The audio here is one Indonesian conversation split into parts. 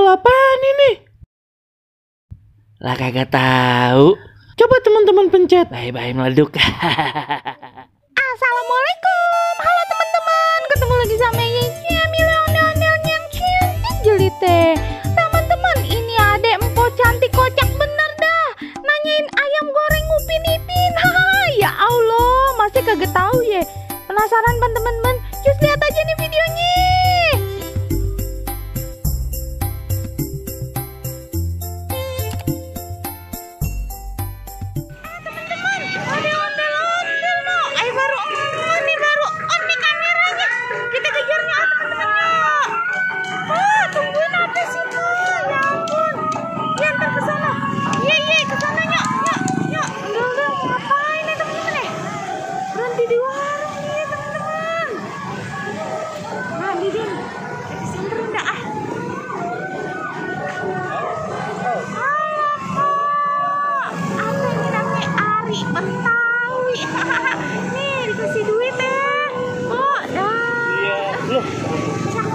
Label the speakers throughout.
Speaker 1: apaan ini? Lah kagak tahu. Coba teman-teman pencet. Bye-bye meleduk.
Speaker 2: Assalamualaikum. Halo teman-teman. Ketemu lagi sama Yenya Milonel yang cantik jelite. Teman-teman, ini adek empok cantik kocak bener dah. Nanyain ayam goreng Upin Ipin. Ya Allah, masih kagak tahu ya. Penasaran kan teman-teman? Just lihat aja nih videonya.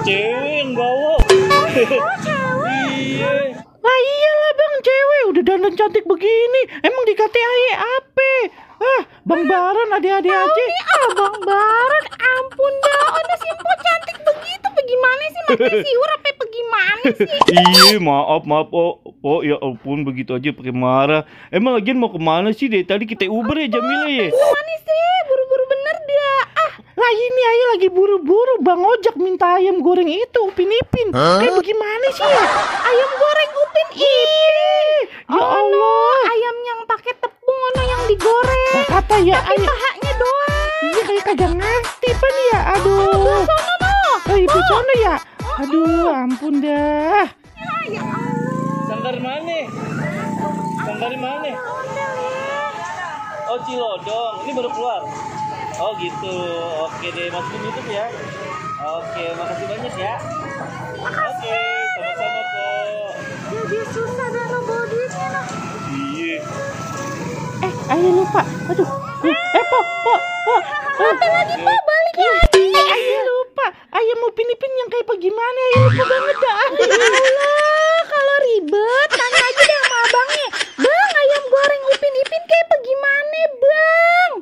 Speaker 3: Cewek yang bawa. Iya.
Speaker 1: Lah iyalah bang, cewek udah dandan cantik begini. Emang dikata aye apa? Bang Baron adik-adik aja.
Speaker 2: Bang Baron, ampun dah. Udah si empok cantik begitu. Bagaimana sih makanya siur apa bagaimana sih?
Speaker 3: Iya, maaf oh ya ampun begitu aja pakai marah. Emang lagian mau kemana sih? Dari tadi kita Uber ya Jamila ya.
Speaker 2: Gimana sih? Buru-buru bener dah.
Speaker 1: Lah ini aye lagi buru-buru Bang Ojak minta ayam goreng itu Upin Ipin. Kayak bagaimana sih ya?
Speaker 2: Ayam goreng Upin Ipin.
Speaker 1: Ya Allah,
Speaker 2: ayam yang pakai tepung ono yang digoreng.
Speaker 1: nah, kata ya
Speaker 2: Tapi
Speaker 1: aye.
Speaker 2: pahanya doang.
Speaker 1: Iya kayak kagak ngerti pan ya. Aduh.
Speaker 2: Sono no.
Speaker 1: Oh ibu sono ya. Aduh ampun dah.
Speaker 2: Ya Allah.
Speaker 3: Sanggar mana? Sanggar mana? Oh Cilodong, ini baru keluar. Oh gitu. Oke deh, masukin YouTube ya. Oke, makasih banyak ya. Oke, sama-sama kok.
Speaker 2: Jadi susah dah lo bawa duitnya no.
Speaker 3: Iya.
Speaker 1: Aye lupa. Aduh. Po.
Speaker 2: Apa lagi po? Balik lagi.
Speaker 1: Aye lupa. Ayam Upin Ipin yang kayak bagaimana? Aye lupa banget dah.
Speaker 2: Ya Allah, kalau ribet tanya aja deh sama abangnya. Bang, ayam goreng Upin Ipin kayak bagaimana, Bang?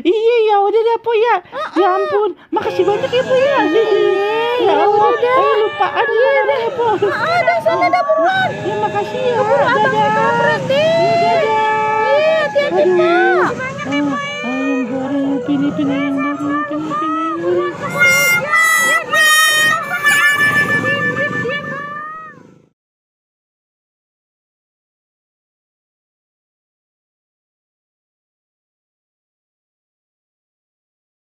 Speaker 1: Iya ya udah deh po ya. Ya ampun, makasih banyak ya po ya. Ya Allah, aye lupa. Aduh, po.
Speaker 2: Dah sana dah buruan.
Speaker 1: Ya makasih ya.
Speaker 2: Abangnya kampret.